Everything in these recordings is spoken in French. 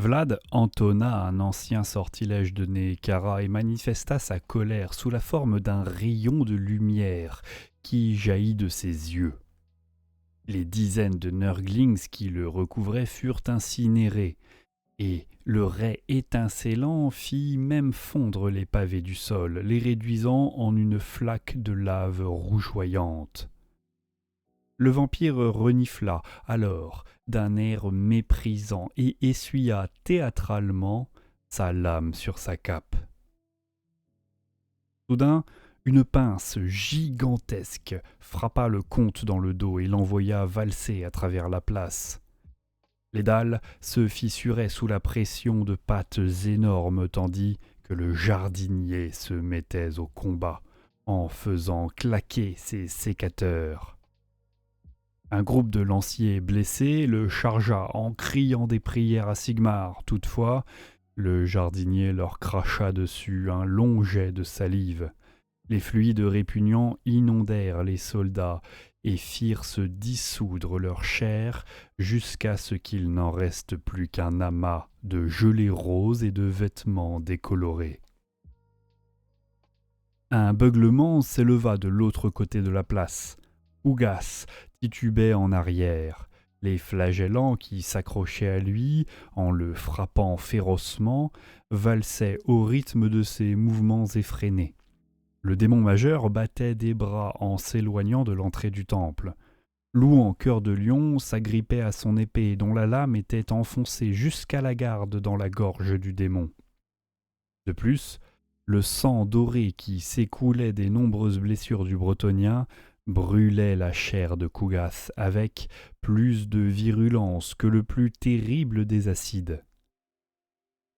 Vlad entonna un ancien sortilège de Nehekhara et manifesta sa colère sous la forme d'un rayon de lumière qui jaillit de ses yeux. Les dizaines de Nurglings qui le recouvraient furent incinérés, et le rai étincelant fit même fondre les pavés du sol, les réduisant en une flaque de lave rougeoyante. Le vampire renifla alors d'un air méprisant et essuya théâtralement sa lame sur sa cape. Soudain, une pince gigantesque frappa le comte dans le dos et l'envoya valser à travers la place. Les dalles se fissuraient sous la pression de pattes énormes tandis que le jardinier se mettait au combat en faisant claquer ses sécateurs. Un groupe de lanciers blessés le chargea en criant des prières à Sigmar. Toutefois, le jardinier leur cracha dessus un long jet de salive. Les fluides répugnants inondèrent les soldats et firent se dissoudre leur chair jusqu'à ce qu'il n'en reste plus qu'un amas de gelées roses et de vêtements décolorés. Un beuglement s'éleva de l'autre côté de la place. Ougas titubait en arrière. Les flagellants qui s'accrochaient à lui, en le frappant férocement, valsaient au rythme de ses mouvements effrénés. Le démon majeur battait des bras en s'éloignant de l'entrée du temple. Louan Cœur de Lion s'agrippait à son épée dont la lame était enfoncée jusqu'à la garde dans la gorge du démon. De plus, le sang doré qui s'écoulait des nombreuses blessures du bretonien brûlait la chair de Cougas avec plus de virulence que le plus terrible des acides.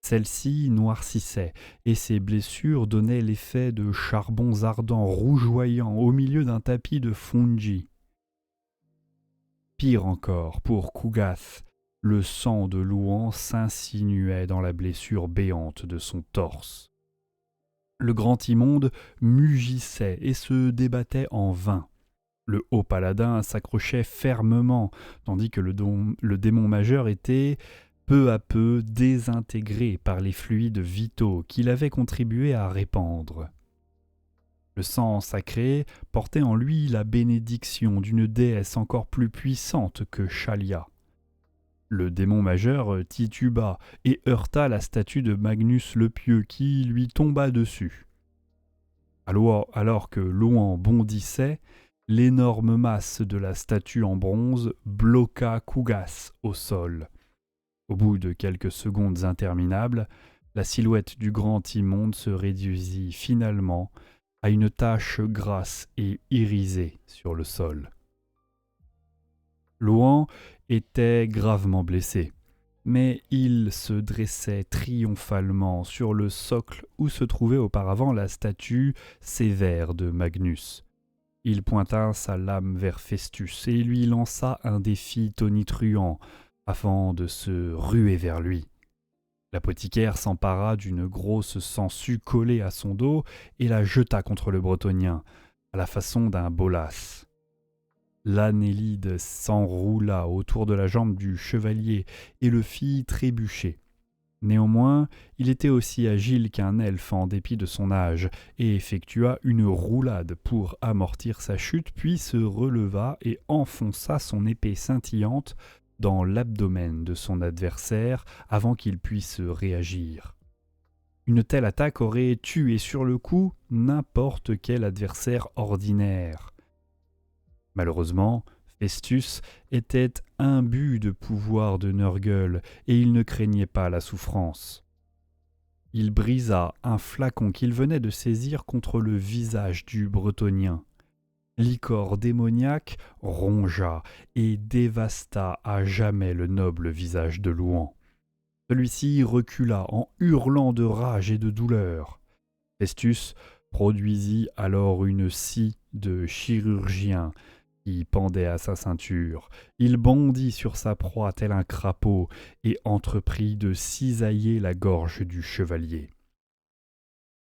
Celle-ci noircissait, et ses blessures donnaient l'effet de charbons ardents rougeoyants au milieu d'un tapis de fungi. Pire encore, pour Cougas, le sang de Louan s'insinuait dans la blessure béante de son torse. Le grand immonde mugissait et se débattait en vain. Le haut paladin s'accrochait fermement, tandis que le démon majeur était peu à peu désintégré par les fluides vitaux qu'il avait contribué à répandre. Le sang sacré portait en lui la bénédiction d'une déesse encore plus puissante que Shalia. Le démon majeur tituba et heurta la statue de Magnus le Pieux qui lui tomba dessus. Alors que Louan bondissait, l'énorme masse de la statue en bronze bloqua Cougas au sol. Au bout de quelques secondes interminables, la silhouette du grand immonde se réduisit finalement à une tache grasse et irisée sur le sol. Louan était gravement blessé, mais il se dressait triomphalement sur le socle où se trouvait auparavant la statue sévère de Magnus. Il pointa sa lame vers Festus et lui lança un défi tonitruant avant de se ruer vers lui. L'apothicaire s'empara d'une grosse sangsue collée à son dos et la jeta contre le bretonien, à la façon d'un bolas. L'anélide s'enroula autour de la jambe du chevalier et le fit trébucher. Néanmoins, il était aussi agile qu'un elfe en dépit de son âge, et effectua une roulade pour amortir sa chute, puis se releva et enfonça son épée scintillante dans l'abdomen de son adversaire avant qu'il puisse réagir. Une telle attaque aurait tué sur le coup n'importe quel adversaire ordinaire. Malheureusement, Festus était imbu de pouvoir de Nurgle et il ne craignait pas la souffrance. Il brisa un flacon qu'il venait de saisir contre le visage du bretonien. L'icor démoniaque rongea et dévasta à jamais le noble visage de Louan. Celui-ci recula en hurlant de rage et de douleur. Festus produisit alors une scie de chirurgien qui pendait à sa ceinture. Il bondit sur sa proie tel un crapaud et entreprit de cisailler la gorge du chevalier.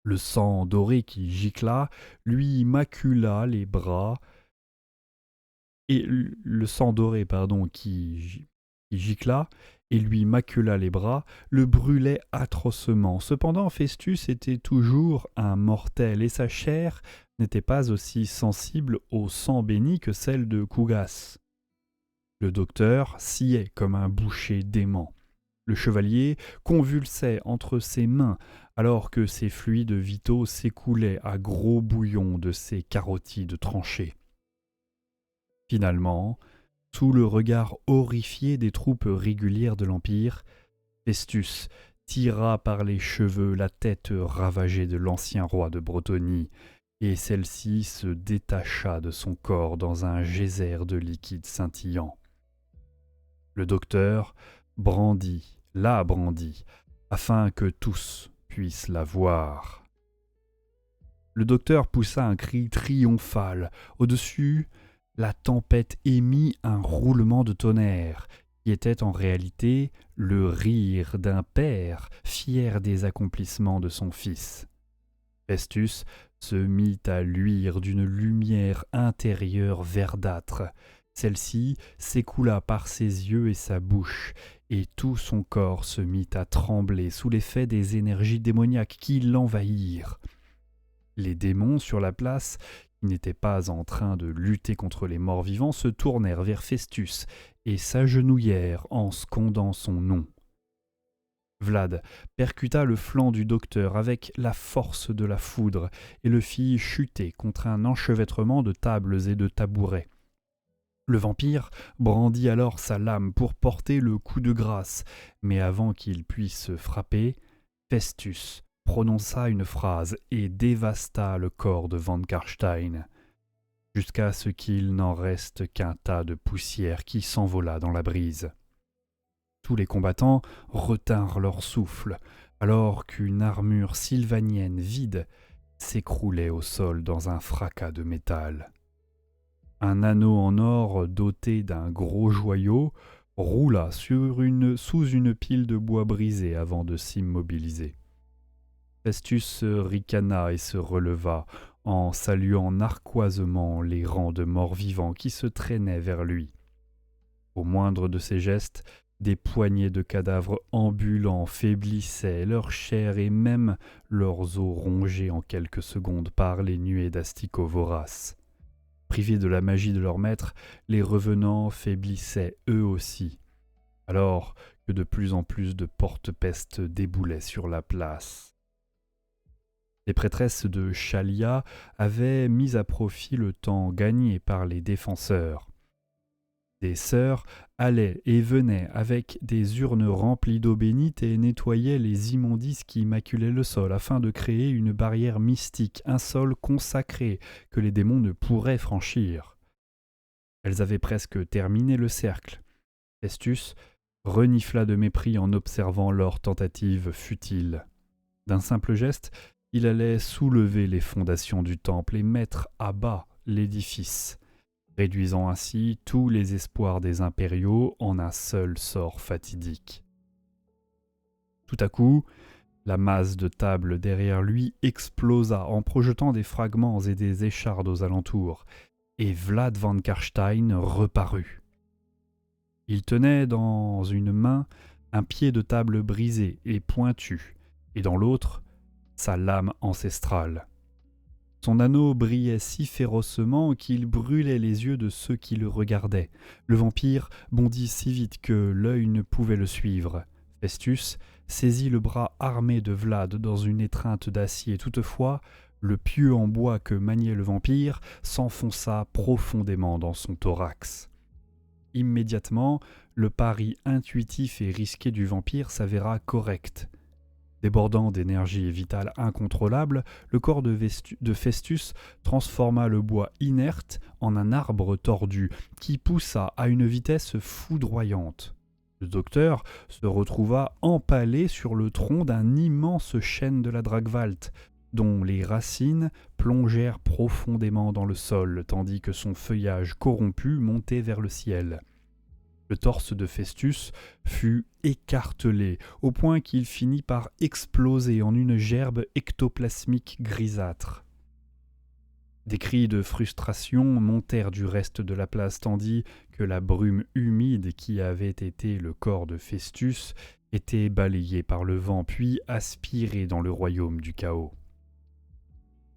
Le sang doré qui gicla lui macula les bras et le sang doré qui Il gicla et lui macula les bras, le brûlait atrocement. Cependant, Festus était toujours un mortel et sa chair n'était pas aussi sensible au sang béni que celle de Cougas. Le docteur sciait comme un boucher dément. Le chevalier convulsait entre ses mains alors que ses fluides vitaux s'écoulaient à gros bouillons de ses carotides tranchées. Finalement, sous le regard horrifié des troupes régulières de l'Empire, Festus tira par les cheveux la tête ravagée de l'ancien roi de Brotonie, et celle-ci se détacha de son corps dans un geyser de liquide scintillant. Le docteur la brandit, afin que tous puissent la voir. Le docteur poussa un cri triomphal. Au-dessus, la tempête émit un roulement de tonnerre, qui était en réalité le rire d'un père fier des accomplissements de son fils. Festus se mit à luire d'une lumière intérieure verdâtre. Celle-ci s'écoula par ses yeux et sa bouche, et tout son corps se mit à trembler sous l'effet des énergies démoniaques qui l'envahirent. Les démons sur la place, qui n'étaient pas en train de lutter contre les morts-vivants, se tournèrent vers Festus et s'agenouillèrent en scandant son nom. Vlad percuta le flanc du docteur avec la force de la foudre et le fit chuter contre un enchevêtrement de tables et de tabourets. Le vampire brandit alors sa lame pour porter le coup de grâce, mais avant qu'il puisse frapper, Festus prononça une phrase et dévasta le corps de Van Karstein, jusqu'à ce qu'il n'en reste qu'un tas de poussière qui s'envola dans la brise. Tous les combattants retinrent leur souffle, alors qu'une armure sylvanienne vide s'écroulait au sol dans un fracas de métal. Un anneau en or doté d'un gros joyau roula sous une pile de bois brisé avant de s'immobiliser. Festus ricana et se releva en saluant narquoisement les rangs de morts-vivants qui se traînaient vers lui. Au moindre de ses gestes, des poignées de cadavres ambulants faiblissaient, leur chair et même leurs os rongés en quelques secondes par les nuées d'asticots voraces. Privés de la magie de leur maître, les revenants faiblissaient eux aussi, alors que de plus en plus de porte-pestes déboulaient sur la place. Les prêtresses de Chalia avaient mis à profit le temps gagné par les défenseurs. Des sœurs allaient et venaient avec des urnes remplies d'eau bénite et nettoyaient les immondices qui maculaient le sol afin de créer une barrière mystique, un sol consacré que les démons ne pourraient franchir. Elles avaient presque terminé le cercle. Festus renifla de mépris en observant leur tentative futile. D'un simple geste, il allait soulever les fondations du temple et mettre à bas l'édifice, réduisant ainsi tous les espoirs des impériaux en un seul sort fatidique. Tout à coup, la masse de table derrière lui explosa en projetant des fragments et des échardes aux alentours, et Vlad Van Karstein reparut. Il tenait dans une main un pied de table brisé et pointu, et dans l'autre, sa lame ancestrale. Son anneau brillait si férocement qu'il brûlait les yeux de ceux qui le regardaient. Le vampire bondit si vite que l'œil ne pouvait le suivre. Festus saisit le bras armé de Vlad dans une étreinte d'acier. Toutefois, le pieu en bois que maniait le vampire s'enfonça profondément dans son thorax. Immédiatement, le pari intuitif et risqué du vampire s'avéra correct. Débordant d'énergie vitale incontrôlable, le corps de Festus transforma le bois inerte en un arbre tordu qui poussa à une vitesse foudroyante. Le docteur se retrouva empalé sur le tronc d'un immense chêne de la Dragwalt, dont les racines plongèrent profondément dans le sol, tandis que son feuillage corrompu montait vers le ciel. Le torse de Festus fut écartelé, au point qu'il finit par exploser en une gerbe ectoplasmique grisâtre. Des cris de frustration montèrent du reste de la place tandis que la brume humide qui avait été le corps de Festus était balayée par le vent puis aspirée dans le royaume du chaos.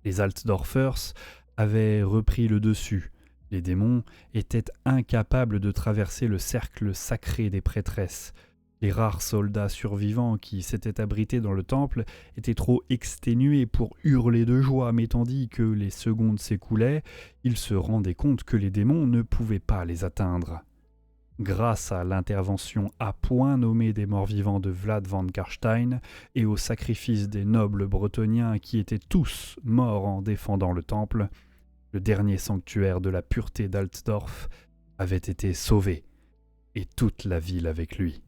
Les Altdorfers avaient repris le dessus. Les démons étaient incapables de traverser le cercle sacré des prêtresses. Les rares soldats survivants qui s'étaient abrités dans le temple étaient trop exténués pour hurler de joie, mais tandis que les secondes s'écoulaient, ils se rendaient compte que les démons ne pouvaient pas les atteindre. Grâce à l'intervention à point nommée des morts-vivants de Vlad van Karstein et au sacrifice des nobles bretoniens qui étaient tous morts en défendant le temple, le dernier sanctuaire de la pureté d'Altdorf avait été sauvé, et toute la ville avec lui.